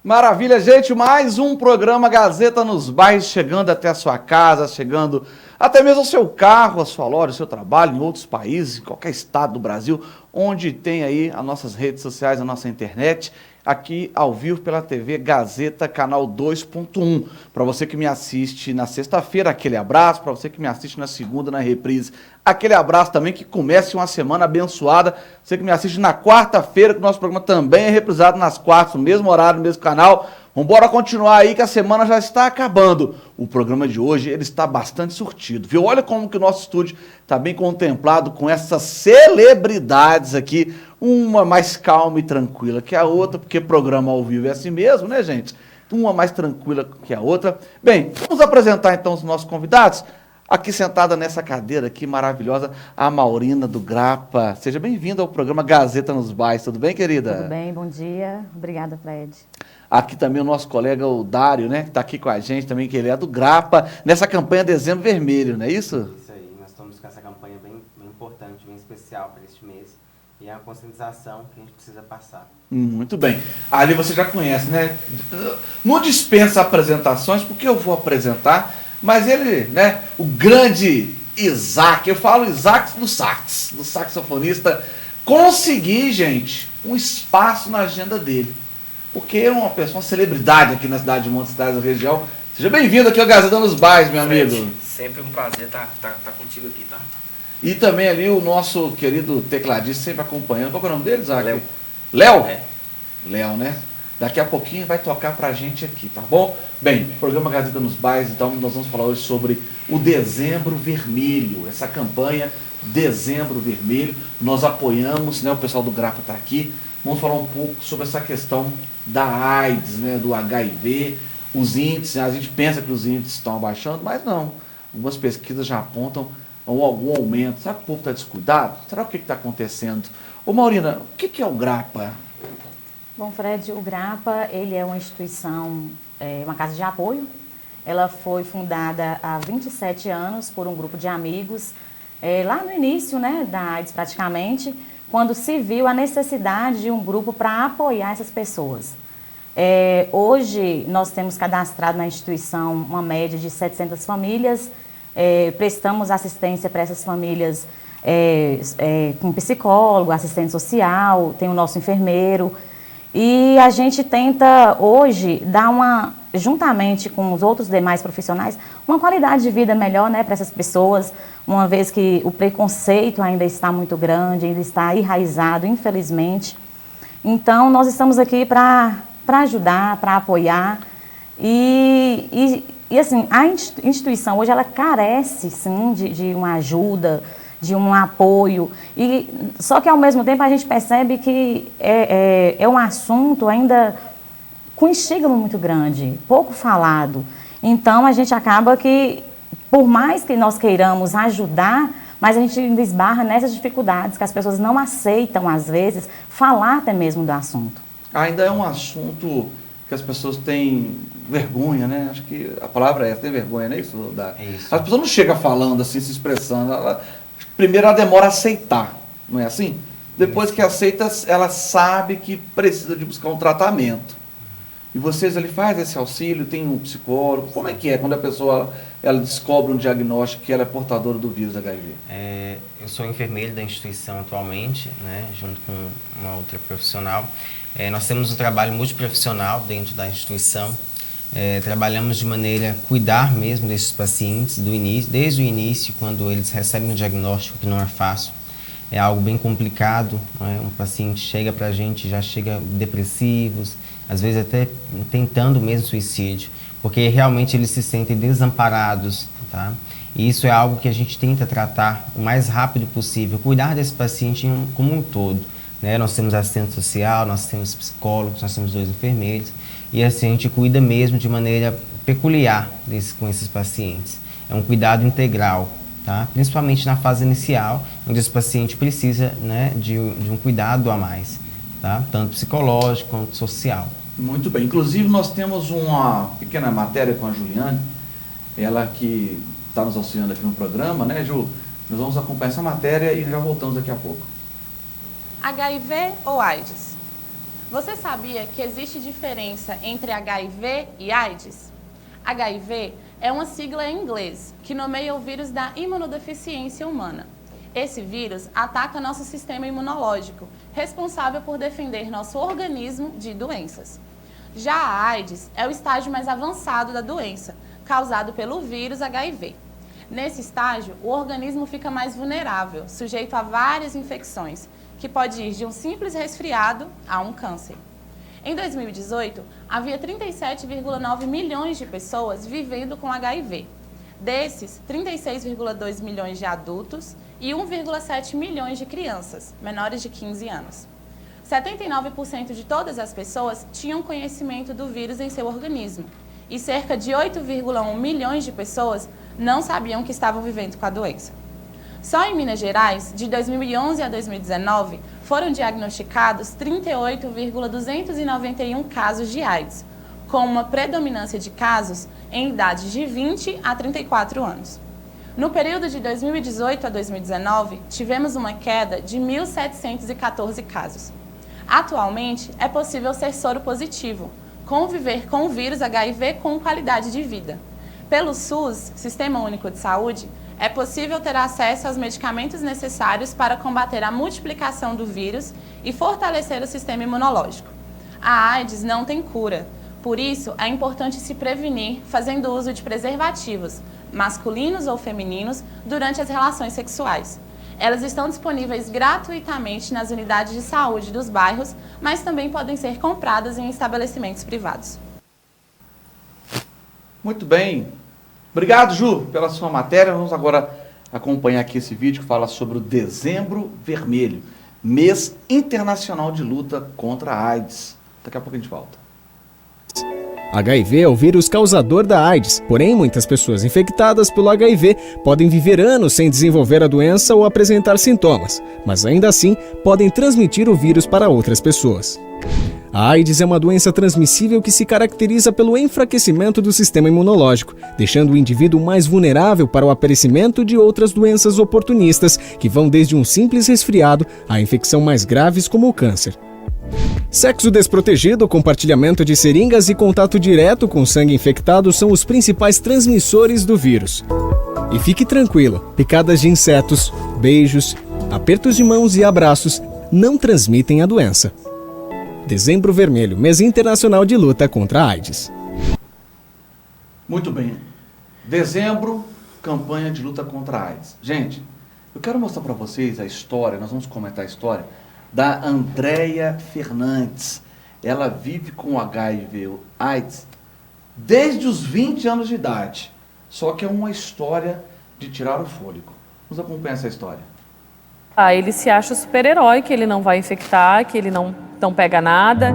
Maravilha, gente, mais um programa Gazeta nos Bairros, chegando até a sua casa, chegando até mesmo ao seu carro, a sua loja, o seu trabalho, em outros países, em qualquer estado do Brasil, onde tem aí as nossas redes sociais, a nossa internet, aqui ao vivo pela TV Gazeta, canal 2.1. Para você que me assiste na sexta-feira, aquele abraço. Para você que me assiste na segunda, na reprise, aquele abraço também, que comece uma semana abençoada. Você que me assiste na quarta-feira, que o nosso programa também é reprisado nas quartas, no mesmo horário, no mesmo canal. Vamos continuar aí, que a semana já está acabando. O programa de hoje, ele está bastante surtido, viu? Olha como que o nosso estúdio está bem contemplado com essas celebridades aqui. Uma mais calma e tranquila que a outra, porque programa ao vivo é assim mesmo, né, gente? Uma mais tranquila que a outra. Bem, vamos apresentar então os nossos convidados. Aqui sentada nessa cadeira aqui maravilhosa, a Maurina do Grapa. Seja bem-vinda ao programa Gazeta nos Bairros. Tudo bem, querida? Tudo bem, bom dia. Obrigada, Fred. Aqui também o nosso colega, o Dário, né, que está aqui com a gente também, que ele é do Grapa, nessa campanha Dezembro Vermelho, não é isso? Isso aí, nós estamos com essa campanha bem importante, bem especial para este mês. E é uma conscientização que a gente precisa passar. Muito bem. Ali você já conhece, né? Não dispensa apresentações, porque eu vou apresentar, mas ele, né, o grande Isaac, eu falo Isaac do sax, do saxofonista, consegui, gente, um espaço na agenda dele. Porque é uma pessoa, uma celebridade aqui na cidade de Montes Claros, da região. Seja bem-vindo aqui ao Gazeta nos Bairros, meu amigo. Sempre um prazer estar contigo aqui, tá? E também ali o nosso querido tecladista sempre acompanhando. Qual é o nome dele, Isaac? Léo. Léo? É. Léo, né? Daqui a pouquinho vai tocar pra gente aqui, tá bom? Bem, programa Gazeta nos Bairros, então nós vamos falar hoje sobre o Dezembro Vermelho, essa campanha Dezembro Vermelho. Nós apoiamos, né? O pessoal do Grapa tá aqui. Vamos falar um pouco sobre essa questão da AIDS, né? Do HIV, os índices. A gente pensa que os índices estão abaixando, mas não. Algumas pesquisas já apontam algum aumento. Será que o povo está descuidado? Será o que está acontecendo? Ô Maurina, o que é o Grapa? Bom, Fred, o Grapa, ele é uma instituição, uma casa de apoio. Ela foi fundada há 27 anos por um grupo de amigos, lá no início, né, da AIDS praticamente, quando se viu a necessidade de um grupo para apoiar essas pessoas. Hoje, nós temos cadastrado na instituição uma média de 700 famílias, prestamos assistência para essas famílias com psicólogo, assistente social, tem o nosso enfermeiro. E a gente tenta hoje dar juntamente com os outros demais profissionais, uma qualidade de vida melhor, né, para essas pessoas, uma vez que o preconceito ainda está muito grande, ainda está enraizado, infelizmente. Então, nós estamos aqui para ajudar, para apoiar. E assim, a instituição hoje, ela carece, sim, de uma ajuda, de um apoio. Só que, ao mesmo tempo, a gente percebe que é um assunto ainda com estigma muito grande, pouco falado. Então, a gente acaba que, por mais que nós queiramos ajudar, mas a gente ainda esbarra nessas dificuldades, que as pessoas não aceitam, às vezes, falar até mesmo do assunto. Ainda é um assunto que as pessoas têm vergonha, né? Acho que a palavra é essa, tem vergonha, não é isso? É isso. As pessoas não chegam falando assim, se expressando. Primeiro ela demora a aceitar, não é assim? Depois que aceita, ela sabe que precisa de buscar um tratamento. E vocês ali fazem esse auxílio, tem um psicólogo. Como é que é quando a pessoa ela descobre um diagnóstico que ela é portadora do vírus HIV? Eu sou enfermeiro da instituição atualmente, né, junto com uma outra profissional. Nós temos um trabalho multiprofissional dentro da instituição. Trabalhamos de maneira a cuidar mesmo desses pacientes desde o início, quando eles recebem um diagnóstico que não é fácil. É algo bem complicado, né? Um paciente chega para a gente, já chega depressivos, às vezes até tentando mesmo suicídio, porque realmente eles se sentem desamparados, tá? E isso é algo que a gente tenta tratar o mais rápido possível, cuidar desse paciente como um todo, né? Nós temos assistente social, nós temos psicólogos, nós temos 2 enfermeiros, e assim a gente cuida mesmo de maneira peculiar com esses pacientes. É um cuidado integral, tá? Principalmente na fase inicial, onde esse paciente precisa, né, de um cuidado a mais, tá? Tanto psicológico quanto social. Muito bem. Inclusive, nós temos uma pequena matéria com a Juliane, ela que está nos auxiliando aqui no programa, né, Ju? Nós vamos acompanhar essa matéria e já voltamos daqui a pouco. HIV ou AIDS? Você sabia que existe diferença entre HIV e AIDS? HIV é uma sigla em inglês que nomeia o vírus da imunodeficiência humana. Esse vírus ataca nosso sistema imunológico, responsável por defender nosso organismo de doenças. Já a AIDS é o estágio mais avançado da doença, causado pelo vírus HIV. Nesse estágio, o organismo fica mais vulnerável, sujeito a várias infecções, que pode ir de um simples resfriado a um câncer. Em 2018, havia 37,9 milhões de pessoas vivendo com HIV. Desses, 36,2 milhões de adultos e 1,7 milhões de crianças, menores de 15 anos. 79% de todas as pessoas tinham conhecimento do vírus em seu organismo e cerca de 8,1 milhões de pessoas não sabiam que estavam vivendo com a doença. Só em Minas Gerais, de 2011 a 2019, foram diagnosticados 38,291 casos de AIDS, com uma predominância de casos em idades de 20 a 34 anos. No período de 2018 a 2019, tivemos uma queda de 1.714 casos. Atualmente, é possível ser soro positivo, conviver com o vírus HIV com qualidade de vida. Pelo SUS, Sistema Único de Saúde, é possível ter acesso aos medicamentos necessários para combater a multiplicação do vírus e fortalecer o sistema imunológico. A AIDS não tem cura, por isso é importante se prevenir fazendo uso de preservativos, masculinos ou femininos, durante as relações sexuais. Elas estão disponíveis gratuitamente nas unidades de saúde dos bairros, mas também podem ser compradas em estabelecimentos privados. Muito bem. Obrigado, Ju, pela sua matéria. Vamos agora acompanhar aqui esse vídeo que fala sobre o Dezembro Vermelho, mês internacional de luta contra a AIDS. Daqui a pouco a gente volta. HIV é o vírus causador da AIDS, porém muitas pessoas infectadas pelo HIV podem viver anos sem desenvolver a doença ou apresentar sintomas, mas ainda assim podem transmitir o vírus para outras pessoas. A AIDS é uma doença transmissível que se caracteriza pelo enfraquecimento do sistema imunológico, deixando o indivíduo mais vulnerável para o aparecimento de outras doenças oportunistas, que vão desde um simples resfriado a infecção mais graves como o câncer. Sexo desprotegido, compartilhamento de seringas e contato direto com sangue infectado são os principais transmissores do vírus. E fique tranquila, picadas de insetos, beijos, apertos de mãos e abraços não transmitem a doença. Dezembro Vermelho, mês internacional de luta contra a AIDS. Muito bem. Dezembro, campanha de luta contra a AIDS. Gente, eu quero mostrar para vocês a história, nós vamos comentar a história da Andréia Fernandes. Ela vive com HIV AIDS desde os 20 anos de idade. Só que é uma história de tirar o fôlego. Vamos acompanhar essa história. Ele se acha super-herói, que ele não vai infectar, que ele não pega nada.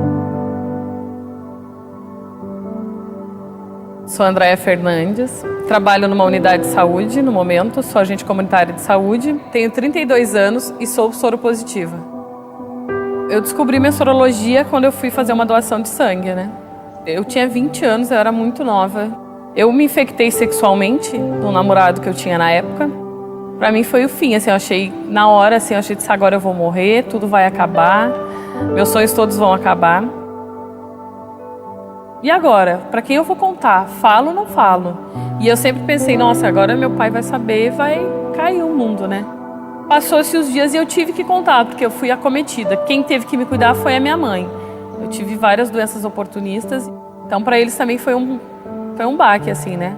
Sou Andréia Fernandes, trabalho numa unidade de saúde no momento, sou agente comunitária de saúde, tenho 32 anos e sou soropositiva. Eu descobri minha sorologia quando eu fui fazer uma doação de sangue, né? Eu tinha 20 anos, eu era muito nova. Eu me infectei sexualmente do namorado que eu tinha na época. Pra mim foi o fim, assim, eu achei, na hora, assim, eu achei que agora eu vou morrer, tudo vai acabar, meus sonhos todos vão acabar. E agora? Pra quem eu vou contar? Falo ou não falo? E eu sempre pensei, nossa, agora meu pai vai saber e vai cair o mundo, né? Passou-se os dias e eu tive que contar, porque eu fui acometida. Quem teve que me cuidar foi a minha mãe. Eu tive várias doenças oportunistas, então para eles também foi um baque, assim, né?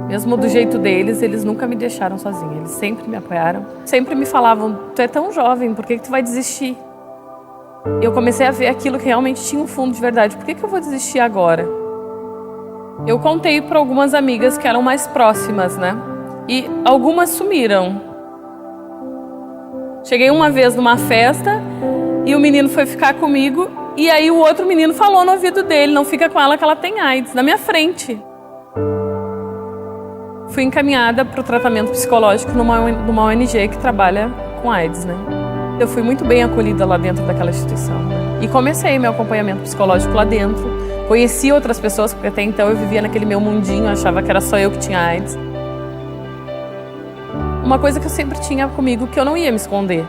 Mesmo do jeito deles, eles nunca me deixaram sozinha. Eles sempre me apoiaram. Sempre me falavam, tu é tão jovem, por que tu vai desistir? Eu comecei a ver aquilo que realmente tinha um fundo de verdade. Por que eu vou desistir agora? Eu contei para algumas amigas que eram mais próximas, né? E algumas sumiram. Cheguei uma vez numa festa e o menino foi ficar comigo e aí o outro menino falou no ouvido dele, não fica com ela que ela tem AIDS, na minha frente. Fui encaminhada para o tratamento psicológico numa ONG que trabalha com AIDS, né? Eu fui muito bem acolhida lá dentro daquela instituição. E comecei meu acompanhamento psicológico lá dentro. Conheci outras pessoas, porque até então eu vivia naquele meu mundinho, achava que era só eu que tinha AIDS. Uma coisa que eu sempre tinha comigo, que eu não ia me esconder.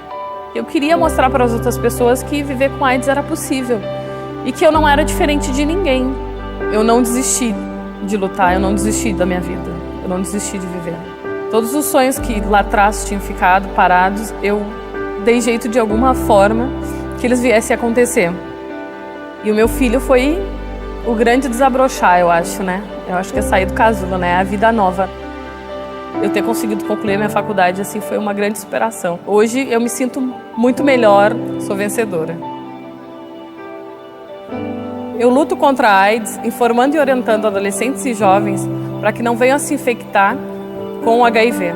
Eu queria mostrar para as outras pessoas que viver com AIDS era possível. e que eu não era diferente de ninguém. Eu não desisti de lutar, eu não desisti da minha vida, eu não desisti de viver. Todos os sonhos que lá atrás tinham ficado parados, eu dei jeito de alguma forma que eles viessem a acontecer. E o meu filho foi o grande desabrochar, eu acho, né? Eu acho que é sair do casulo, né? A vida nova. Eu ter conseguido concluir a minha faculdade, assim, foi uma grande superação. Hoje eu me sinto muito melhor, sou vencedora. Eu luto contra a AIDS, informando e orientando adolescentes e jovens para que não venham a se infectar com o HIV.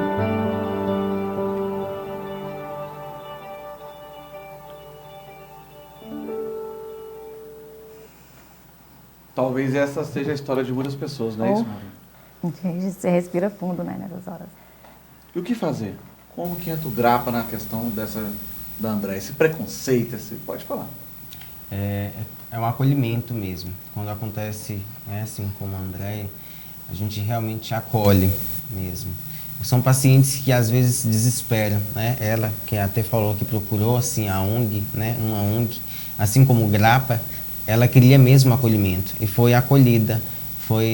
Talvez essa seja a história de muitas pessoas, não é isso, Maria? Você respira fundo, né, nessas horas. E o que fazer? Como que entra o Grapa na questão da André? Esse preconceito, pode falar. É um acolhimento mesmo. Quando acontece, assim como a André, a gente realmente acolhe mesmo. São pacientes que às vezes se desesperam, né? Ela, que até falou que procurou assim a ONG, né? Uma ONG, assim como o Grapa, ela queria mesmo acolhimento e foi acolhida,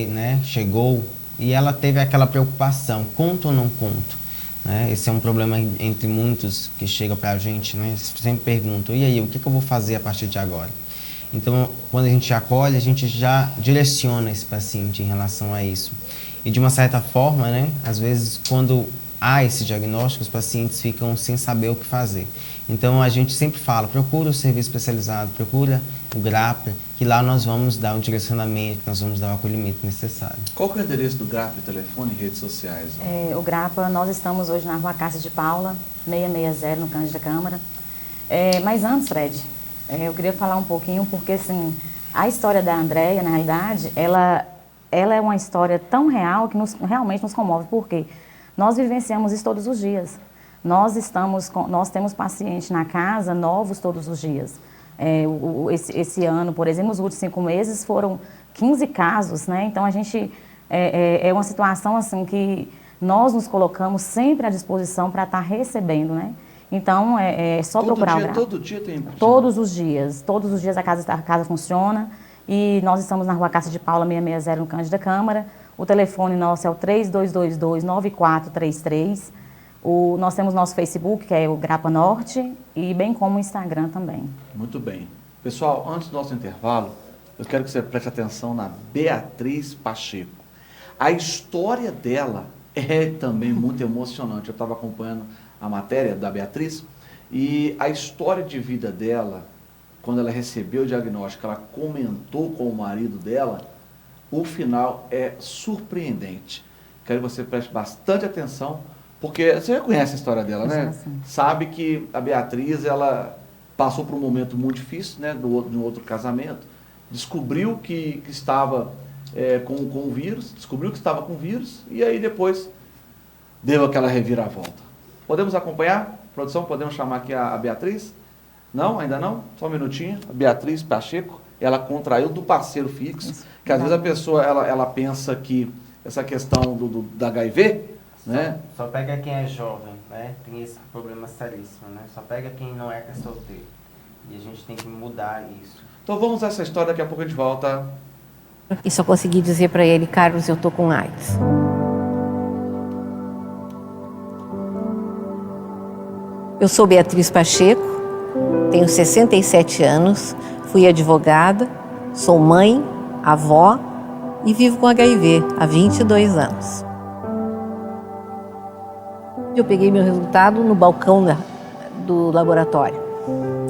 né? Chegou e ela teve aquela preocupação, conto ou não conto, né? Esse é um problema entre muitos que chegam para a gente, né? Sempre perguntam, e aí, o que eu vou fazer a partir de agora? Então, quando a gente acolhe, a gente já direciona esse paciente em relação a isso. E de uma certa forma, né, às vezes, quando há esse diagnóstico, os pacientes ficam sem saber o que fazer. Então, a gente sempre fala, procura o serviço especializado, procura o Grapa, que lá nós vamos dar o direcionamento, nós vamos dar o acolhimento necessário. Qual que é o endereço do Grapa, telefone e redes sociais? O Grapa, nós estamos hoje na Rua Cássio de Paula, 660, no Cândido da Câmara. Mas antes, Fred, eu queria falar um pouquinho, porque assim, a história da Andréia, na realidade, ela é uma história tão real que realmente nos comove, porque nós vivenciamos isso todos os dias. Nós temos pacientes na casa novos todos os dias. Esse ano, por exemplo, nos últimos 5 meses foram 15 casos, né? Então a gente é uma situação assim que nós nos colocamos sempre à disposição para estar recebendo, né? Então é só procurar o Grapa. Todo dia tem? Todos os dias a casa funciona. E nós estamos na Rua Cássio de Paula, 660, no Cândido da Câmara. O telefone nosso é o 3222-9433. Nós temos nosso Facebook, que é o Grapa Norte, e bem como o Instagram também. Muito bem. Pessoal, antes do nosso intervalo, eu quero que você preste atenção na Beatriz Pacheco. A história dela é também muito emocionante. Eu estava acompanhando a matéria da Beatriz e a história de vida dela, quando ela recebeu o diagnóstico, ela comentou com o marido dela, o final é surpreendente. Quero que você preste bastante atenção, porque você já conhece a história dela, né? Sim. Sabe que a Beatriz, ela passou por um momento muito difícil, né? De um outro casamento, descobriu que estava com o vírus, e aí depois deu aquela reviravolta. Podemos acompanhar? Produção, podemos chamar aqui a Beatriz? Não, ainda não? Só um minutinho. A Beatriz Pacheco, ela contraiu do parceiro fixo, Isso. que às vezes a pessoa, ela pensa que essa questão da HIV, né? Só pega quem é jovem, né? Tem esse problema seríssimo, né? Só pega quem não é solteiro. E a gente tem que mudar isso. Então vamos a essa história, daqui a pouco a gente volta. E só consegui dizer para ele, Carlos, eu tô com AIDS. Eu sou Beatriz Pacheco. Tenho 67 anos, fui advogada, sou mãe, avó e vivo com HIV há 22 anos. Eu peguei meu resultado no balcão do laboratório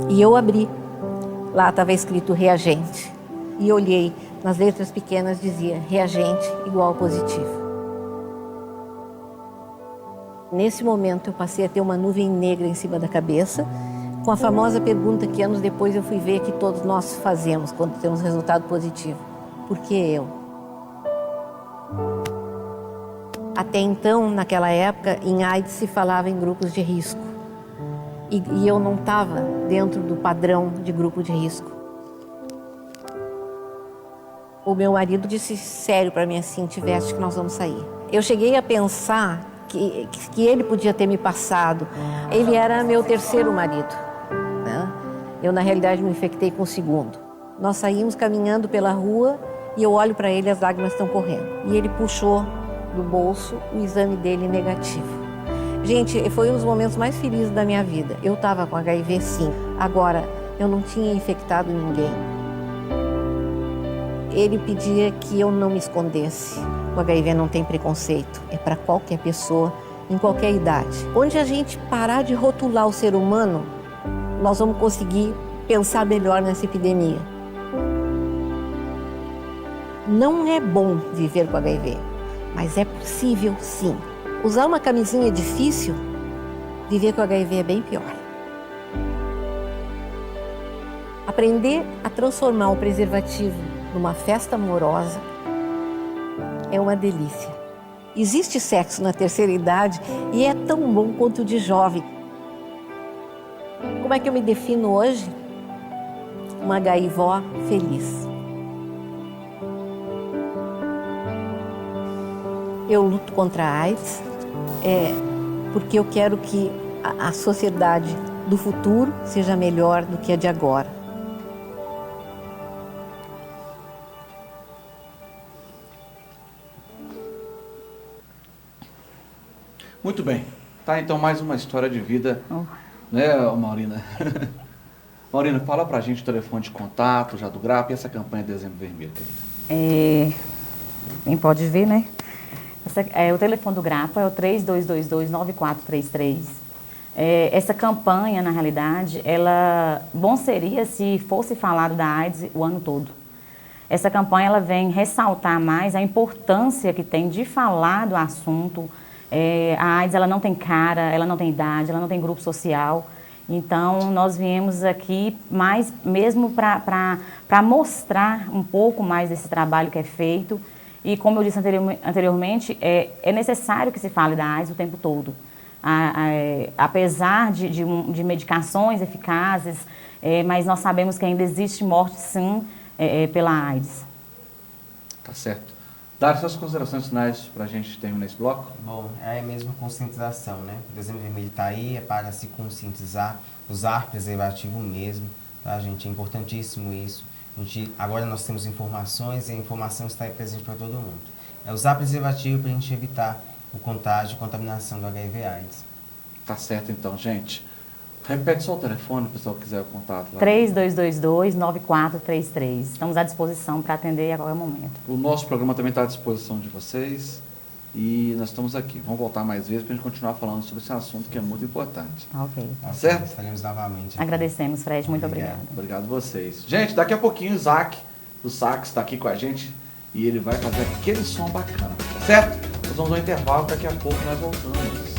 e eu abri. Lá estava escrito reagente e olhei, nas letras pequenas dizia reagente igual positivo. Nesse momento eu passei a ter uma nuvem negra em cima da cabeça, com a famosa pergunta que anos depois eu fui ver que todos nós fazemos quando temos resultado positivo. Por que eu? Até então, naquela época, em AIDS se falava em grupos de risco. E eu não estava dentro do padrão de grupo de risco. O meu marido disse sério para mim assim, tiveste que nós vamos sair. Eu cheguei a pensar que ele podia ter me passado. Ele era meu terceiro marido. Eu, na realidade, me infectei com o segundo. Nós saímos caminhando pela rua e eu olho para ele e as lágrimas estão correndo. E ele puxou do bolso o exame dele negativo. Gente, foi um dos momentos mais felizes da minha vida. Eu estava com HIV, sim. Agora, eu não tinha infectado ninguém. Ele pedia que eu não me escondesse. O HIV não tem preconceito. É para qualquer pessoa, em qualquer idade. Onde a gente parar de rotular o ser humano, nós vamos conseguir pensar melhor nessa epidemia. Não é bom viver com HIV, mas é possível, sim. Usar uma camisinha é difícil, viver com HIV é bem pior. Aprender a transformar o preservativo numa festa amorosa é uma delícia. Existe sexo na terceira idade e é tão bom quanto o de jovem. Como é que eu me defino hoje? Uma gaivó feliz. Eu luto contra a AIDS porque eu quero que a sociedade do futuro seja melhor do que a de agora. Muito bem. Tá, então mais uma história de vida, né, Maurina? Maurina, fala pra gente o telefone de contato já do GRAPA e essa campanha Dezembro Vermelho, querida. Quem pode ver, né? O telefone do GRAPA é o 3222-9433. Essa campanha, na realidade, bom seria se fosse falado da AIDS o ano todo. Essa campanha ela vem ressaltar mais a importância que tem de falar do assunto. A AIDS ela não tem cara, ela não tem idade, ela não tem grupo social. Então, nós viemos aqui mais mesmo para mostrar um pouco mais desse trabalho que é feito. E como eu disse anteriormente, é necessário que se fale da AIDS o tempo todo. Apesar de medicações eficazes, mas nós sabemos que ainda existe morte, sim, pela AIDS. Tá certo. Dário, suas considerações finais para a gente terminar esse bloco? Bom, é mesmo conscientização, né? O Dezembro Vermelho está aí, é para se conscientizar, usar preservativo mesmo, tá, gente? É importantíssimo isso. Agora nós temos informações e a informação está aí presente para todo mundo. É usar preservativo para a gente evitar o contágio e contaminação do HIV/AIDS. Tá certo então, gente. Repete só o telefone, se o pessoal quiser o contato lá. 3222-9433. Estamos à disposição para atender a qualquer momento. O nosso programa também está à disposição de vocês e nós estamos aqui. Vamos voltar mais vezes para a gente continuar falando sobre esse assunto que é muito importante. Ok. Tá certo? Estaremos novamente aqui. Agradecemos, Fred. Muito obrigada. Obrigado a vocês. Gente, daqui a pouquinho o Isaac, do Sax, está aqui com a gente e ele vai fazer aquele som bacana, tá certo? Nós vamos ao intervalo, daqui a pouco nós voltamos.